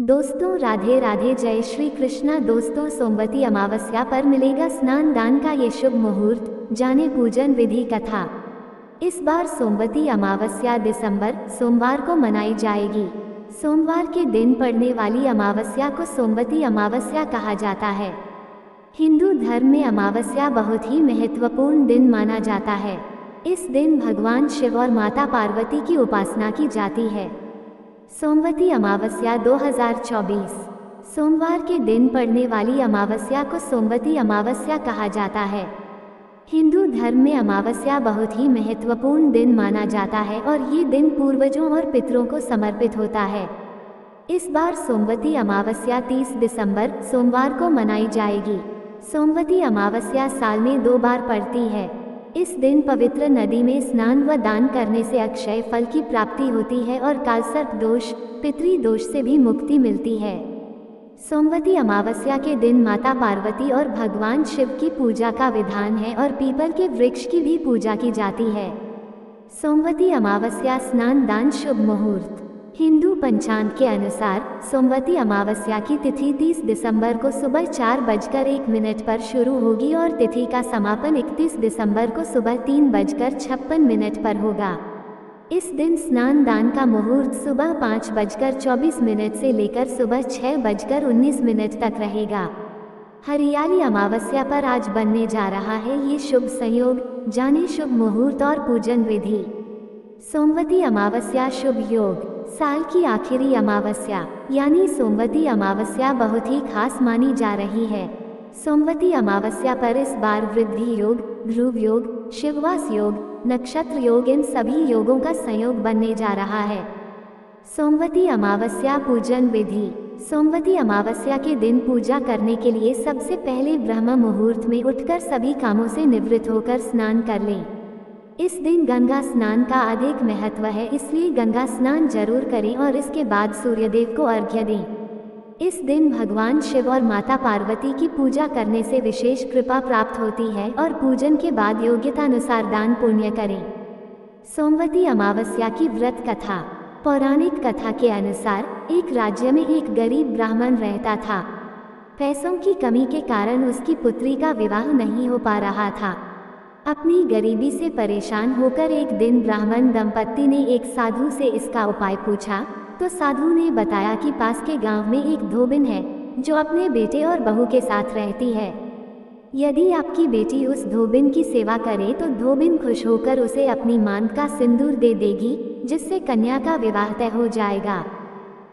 दोस्तों राधे राधे, जय श्री कृष्णा। दोस्तों सोमवती अमावस्या पर मिलेगा स्नान दान का ये शुभ मुहूर्त, जाने पूजन विधि कथा। इस बार सोमवती अमावस्या दिसंबर सोमवार को मनाई जाएगी। सोमवार के दिन पड़ने वाली अमावस्या को सोमवती अमावस्या कहा जाता है। हिंदू धर्म में अमावस्या बहुत ही महत्वपूर्ण दिन माना जाता है। इस दिन भगवान शिव और माता पार्वती की उपासना की जाती है। सोमवती अमावस्या 2024 सोमवार के दिन पड़ने वाली अमावस्या को सोमवती अमावस्या कहा जाता है। हिंदू धर्म में अमावस्या बहुत ही महत्वपूर्ण दिन माना जाता है और ये दिन पूर्वजों और पितरों को समर्पित होता है। इस बार सोमवती अमावस्या 30 दिसंबर सोमवार को मनाई जाएगी। सोमवती अमावस्या साल में 2 बार पड़ती है। इस दिन पवित्र नदी में स्नान व दान करने से अक्षय फल की प्राप्ति होती है और कालसर्प दोष, पितृ दोष से भी मुक्ति मिलती है। सोमवती अमावस्या के दिन माता पार्वती और भगवान शिव की पूजा का विधान है और पीपल के वृक्ष की भी पूजा की जाती है। सोमवती अमावस्या स्नान दान शुभ मुहूर्त। हिंदू पंचांग के अनुसार सोमवती अमावस्या की तिथि 30 दिसंबर को सुबह 4:01 पर शुरू होगी और तिथि का समापन 31 दिसंबर को सुबह 3:56 पर होगा। इस दिन स्नान दान का मुहूर्त सुबह 5:24 से लेकर सुबह 6:19 तक रहेगा। हरियाली अमावस्या पर आज बनने जा रहा है ये शुभ संयोग, जाने शुभ मुहूर्त और पूजन विधि। सोमवती अमावस्या शुभ योग। साल की आखिरी अमावस्या यानी सोमवती अमावस्या बहुत ही खास मानी जा रही है। सोमवती अमावस्या पर इस बार वृद्धि योग, ध्रुव योग, शिववास योग, नक्षत्र योग, इन सभी योगों का संयोग बनने जा रहा है। सोमवती अमावस्या पूजन विधि। सोमवती अमावस्या के दिन पूजा करने के लिए सबसे पहले ब्रह्म मुहूर्त में उठकर सभी कामों से निवृत्त होकर स्नान कर लें। इस दिन गंगा स्नान का अधिक महत्व है, इसलिए गंगा स्नान जरूर करें और इसके बाद सूर्यदेव को अर्घ्य दें। इस दिन भगवान शिव और माता पार्वती की पूजा करने से विशेष कृपा प्राप्त होती है और पूजन के बाद योग्यतानुसार दान पुण्य करें। सोमवती अमावस्या की व्रत कथा। पौराणिक कथा के अनुसार एक राज्य में एक गरीब ब्राह्मण रहता था। पैसों की कमी के कारण उसकी पुत्री का विवाह नहीं हो पा रहा था। अपनी गरीबी से परेशान होकर एक दिन ब्राह्मण दंपत्ति ने एक साधु से इसका उपाय पूछा तो साधु ने बताया कि पास के गांव में एक धोबिन है जो अपने बेटे और बहू के साथ रहती है। यदि आपकी बेटी उस धोबिन की सेवा करे तो धोबिन खुश होकर उसे अपनी मांग का सिंदूर दे देगी, जिससे कन्या का विवाह तय हो जाएगा।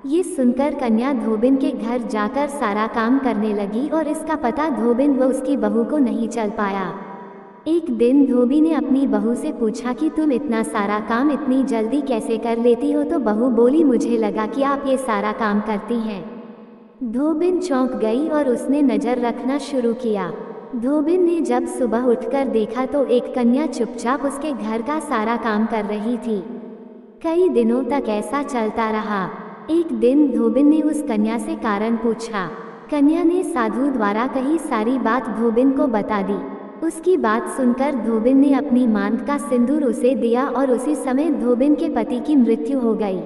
ये सुनकर कन्या धोबिन के घर जाकर सारा काम करने लगी और इसका पता धोबिन व उसकी बहू को नहीं चल पाया। एक दिन धोबी ने अपनी बहू से पूछा कि तुम इतना सारा काम इतनी जल्दी कैसे कर लेती हो, तो बहू बोली मुझे लगा कि आप ये सारा काम करती हैं। धोबिन चौंक गई और उसने नजर रखना शुरू किया। धोबिन ने जब सुबह उठकर देखा तो एक कन्या चुपचाप उसके घर का सारा काम कर रही थी। कई दिनों तक ऐसा चलता रहा। एक दिन धोबिन ने उस कन्या से कारण पूछा। कन्या ने साधु द्वारा कही सारी बात धोबिन को बता दी। उसकी बात सुनकर धोबिन ने अपनी मांग का सिंदूर उसे दिया और उसी समय धोबिन के पति की मृत्यु हो गई।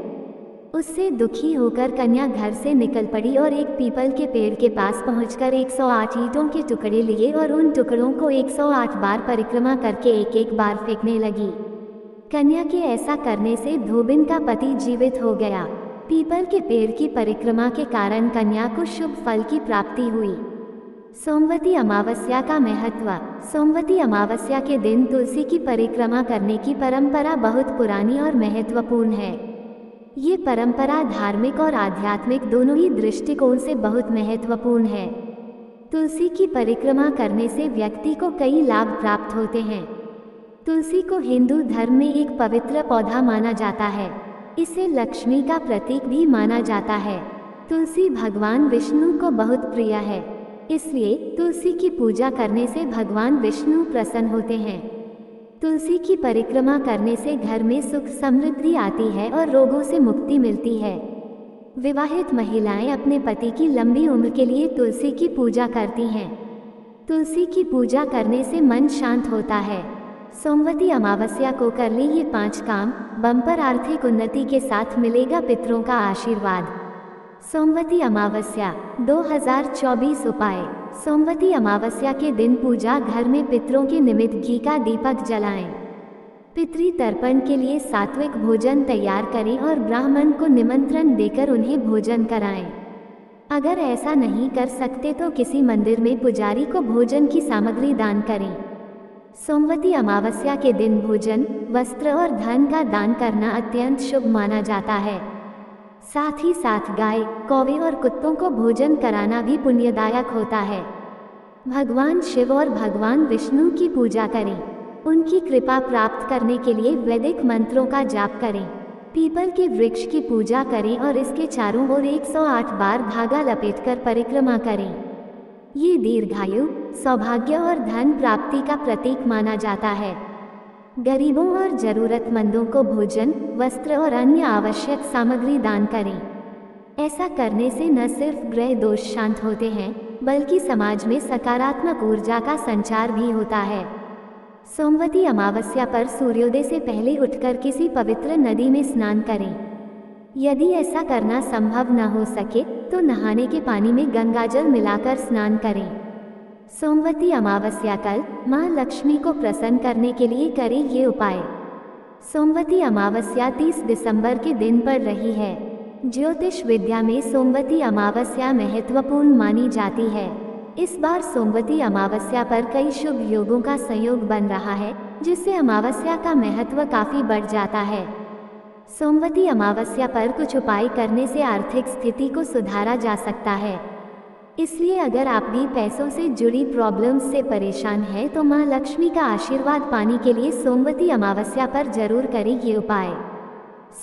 उससे दुखी होकर कन्या घर से निकल पड़ी और एक पीपल के पेड़ के पास पहुंचकर 108 ईंटों के टुकड़े लिए और उन टुकड़ों को 108 बार परिक्रमा करके एक एक बार फेंकने लगी। कन्या के ऐसा करने से धोबिन का पति जीवित हो गया। पीपल के पेड़ की परिक्रमा के कारण कन्या को शुभ फल की प्राप्ति हुई। सोमवती अमावस्या का महत्व। सोमवती अमावस्या के दिन तुलसी की परिक्रमा करने की परंपरा बहुत पुरानी और महत्वपूर्ण है। ये परंपरा धार्मिक और आध्यात्मिक दोनों ही दृष्टिकोण से बहुत महत्वपूर्ण है। तुलसी की परिक्रमा करने से व्यक्ति को कई लाभ प्राप्त होते हैं। तुलसी को हिंदू धर्म में एक पवित्र पौधा माना जाता है। इसे लक्ष्मी का प्रतीक भी माना जाता है। तुलसी भगवान विष्णु को बहुत प्रिय है, इसलिए तुलसी की पूजा करने से भगवान विष्णु प्रसन्न होते हैं। तुलसी की परिक्रमा करने से घर में सुख समृद्धि आती है और रोगों से मुक्ति मिलती है। विवाहित महिलाएं अपने पति की लंबी उम्र के लिए तुलसी की पूजा करती हैं। तुलसी की पूजा करने से मन शांत होता है। सोमवती अमावस्या को कर ले ये 5 काम, बम्पर आर्थिक उन्नति के साथ मिलेगा पितरों का आशीर्वाद। सोमवती अमावस्या 2024 उपाय। सोमवती अमावस्या के दिन पूजा घर में पितरों के निमित्त घी का दीपक जलाएं। पितृ तर्पण के लिए सात्विक भोजन तैयार करें और ब्राह्मण को निमंत्रण देकर उन्हें भोजन कराएं। अगर ऐसा नहीं कर सकते तो किसी मंदिर में पुजारी को भोजन की सामग्री दान करें। सोमवती अमावस्या के दिन भोजन, वस्त्र और धन का दान करना अत्यंत शुभ माना जाता है। साथ ही साथ गाय, कौवे और कुत्तों को भोजन कराना भी पुण्यदायक होता है। भगवान शिव और भगवान विष्णु की पूजा करें। उनकी कृपा प्राप्त करने के लिए वैदिक मंत्रों का जाप करें। पीपल के वृक्ष की पूजा करें और इसके चारों ओर 108 बार धागा लपेटकर परिक्रमा करें। ये दीर्घायु, सौभाग्य और धन प्राप्ति का प्रतीक माना जाता है। गरीबों और जरूरतमंदों को भोजन, वस्त्र और अन्य आवश्यक सामग्री दान करें। ऐसा करने से न सिर्फ ग्रह दोष शांत होते हैं, बल्कि समाज में सकारात्मक ऊर्जा का संचार भी होता है। सोमवती अमावस्या पर सूर्योदय से पहले उठकर किसी पवित्र नदी में स्नान करें। यदि ऐसा करना संभव न हो सके तो नहाने के पानी में गंगाजल मिलाकर स्नान करें। सोमवती अमावस्या कल मां लक्ष्मी को प्रसन्न करने के लिए करें ये उपाय। सोमवती अमावस्या 30 दिसंबर के दिन पड़ रही है। ज्योतिष विद्या में सोमवती अमावस्या महत्वपूर्ण मानी जाती है। इस बार सोमवती अमावस्या पर कई शुभ योगों का संयोग बन रहा है, जिससे अमावस्या का महत्व काफी बढ़ जाता है। सोमवती अमावस्या पर कुछ उपाय करने से आर्थिक स्थिति को सुधारा जा सकता है। इसलिए अगर आप भी पैसों से जुड़ी प्रॉब्लम्स से परेशान हैं तो मां लक्ष्मी का आशीर्वाद पाने के लिए सोमवती अमावस्या पर जरूर करें ये उपाय।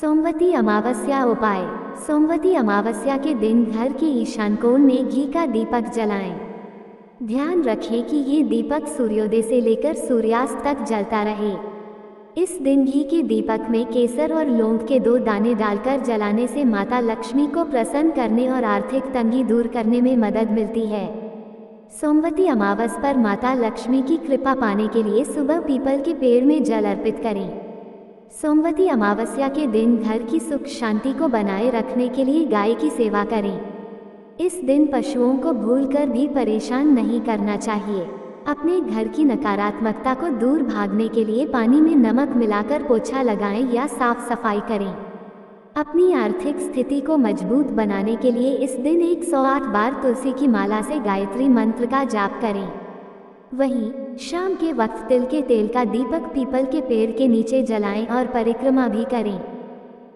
सोमवती अमावस्या उपाय। सोमवती अमावस्या के दिन घर के ईशान कोण में घी का दीपक जलाएं। ध्यान रखें कि ये दीपक सूर्योदय से लेकर सूर्यास्त तक जलता रहे। इस दिन घी के दीपक में केसर और लौंग के 2 दाने डालकर जलाने से माता लक्ष्मी को प्रसन्न करने और आर्थिक तंगी दूर करने में मदद मिलती है। सोमवती अमावस पर माता लक्ष्मी की कृपा पाने के लिए सुबह पीपल के पेड़ में जल अर्पित करें। सोमवती अमावस्या के दिन घर की सुख शांति को बनाए रखने के लिए गाय की सेवा करें। इस दिन पशुओं को भूलकर भी परेशान नहीं करना चाहिए। अपने घर की नकारात्मकता को दूर भागने के लिए पानी में नमक मिलाकर पोछा लगाएं या साफ सफाई करें। अपनी आर्थिक स्थिति को मजबूत बनाने के लिए इस दिन 108 बार तुलसी की माला से गायत्री मंत्र का जाप करें। वहीं शाम के वक्त तिल के तेल का दीपक पीपल के पेड़ के नीचे जलाएं और परिक्रमा भी करें।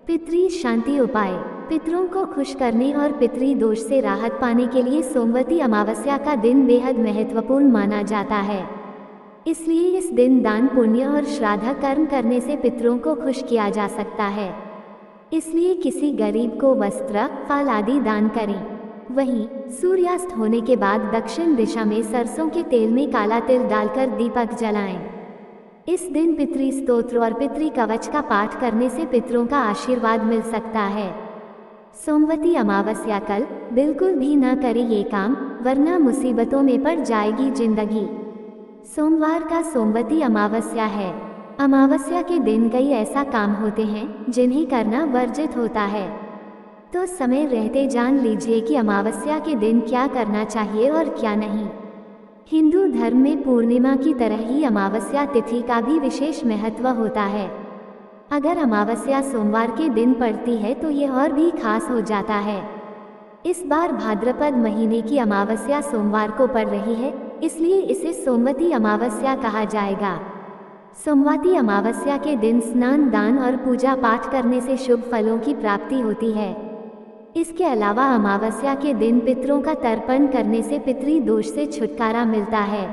पितृ शांति उपाय। पितरों को खुश करने और पितृ दोष से राहत पाने के लिए सोमवती अमावस्या का दिन बेहद महत्वपूर्ण माना जाता है। इसलिए इस दिन दान, पुण्य और श्राद्ध कर्म करने से पितरों को खुश किया जा सकता है। इसलिए किसी गरीब को वस्त्र, फल आदि दान करें। वहीं सूर्यास्त होने के बाद दक्षिण दिशा में सरसों के तेल में काला तिल डालकर दीपक जलाएं। इस दिन पितृ स्तोत्र और पितृ कवच का पाठ करने से पितरों का आशीर्वाद मिल सकता है। सोमवती अमावस्या कल बिल्कुल भी न करें ये काम, वरना मुसीबतों में पड़ जाएगी जिंदगी। सोमवार का सोमवती अमावस्या है। अमावस्या के दिन कई ऐसा काम होते हैं जिन्हें करना वर्जित होता है। तो समय रहते जान लीजिए कि अमावस्या के दिन क्या करना चाहिए और क्या नहीं। हिंदू धर्म में पूर्णिमा की तरह ही अमावस्या तिथि का भी विशेष महत्व होता है। अगर अमावस्या सोमवार के दिन पड़ती है तो यह और भी खास हो जाता है। इस बार भाद्रपद महीने की अमावस्या सोमवार को पड़ रही है, इसलिए इसे सोमवती अमावस्या कहा जाएगा। सोमवती अमावस्या के दिन स्नान, दान और पूजा पाठ करने से शुभ फलों की प्राप्ति होती है। इसके अलावा अमावस्या के दिन पितरों का तर्पण करने से पितृ दोष से छुटकारा मिलता है।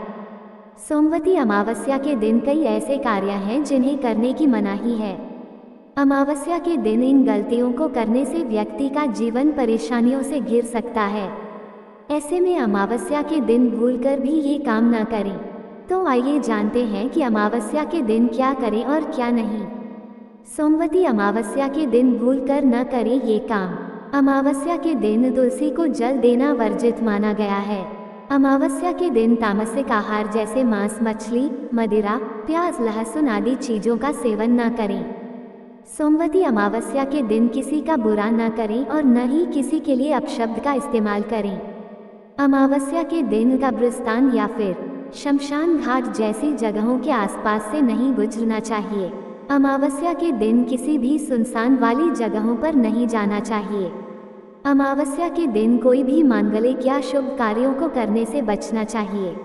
सोमवती अमावस्या के दिन कई ऐसे कार्य हैं जिन्हें करने की मनाही है। अमावस्या के दिन इन गलतियों को करने से व्यक्ति का जीवन परेशानियों से घिर सकता है। ऐसे में अमावस्या के दिन भूलकर भी ये काम न करें। तो आइए जानते हैं कि अमावस्या के दिन क्या करें और क्या नहीं। सोमवती अमावस्या के दिन भूलकर न करें ये काम। अमावस्या के दिन तुलसी को जल देना वर्जित माना गया है। अमावस्या के दिन तामसिक आहार जैसे मांस, मछली, मदिरा, प्याज, लहसुन आदि चीजों का सेवन न करें। सोमवती अमावस्या के दिन किसी का बुरा न करें और न ही किसी के लिए अपशब्द का इस्तेमाल करें। अमावस्या के दिन कब्रिस्तान या फिर शमशान घाट जैसी जगहों के आसपास से नहीं गुजरना चाहिए। अमावस्या के दिन किसी भी सुनसान वाली जगहों पर नहीं जाना चाहिए। अमावस्या के दिन कोई भी मांगलिक या शुभ कार्यों को करने से बचना चाहिए।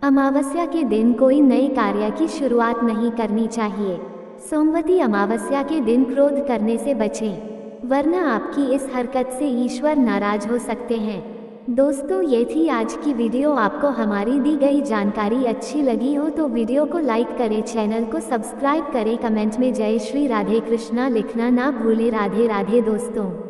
अमावस्या के दिन कोई नए कार्य की शुरुआत नहीं करनी चाहिए। सोमवती अमावस्या के दिन क्रोध करने से बचें, वरना आपकी इस हरकत से ईश्वर नाराज हो सकते हैं। दोस्तों, ये थी आज की वीडियो। आपको हमारी दी गई जानकारी अच्छी लगी हो तो वीडियो को लाइक करें, चैनल को सब्सक्राइब करें, कमेंट में जय श्री राधे कृष्णा लिखना ना भूलें। राधे राधे दोस्तों।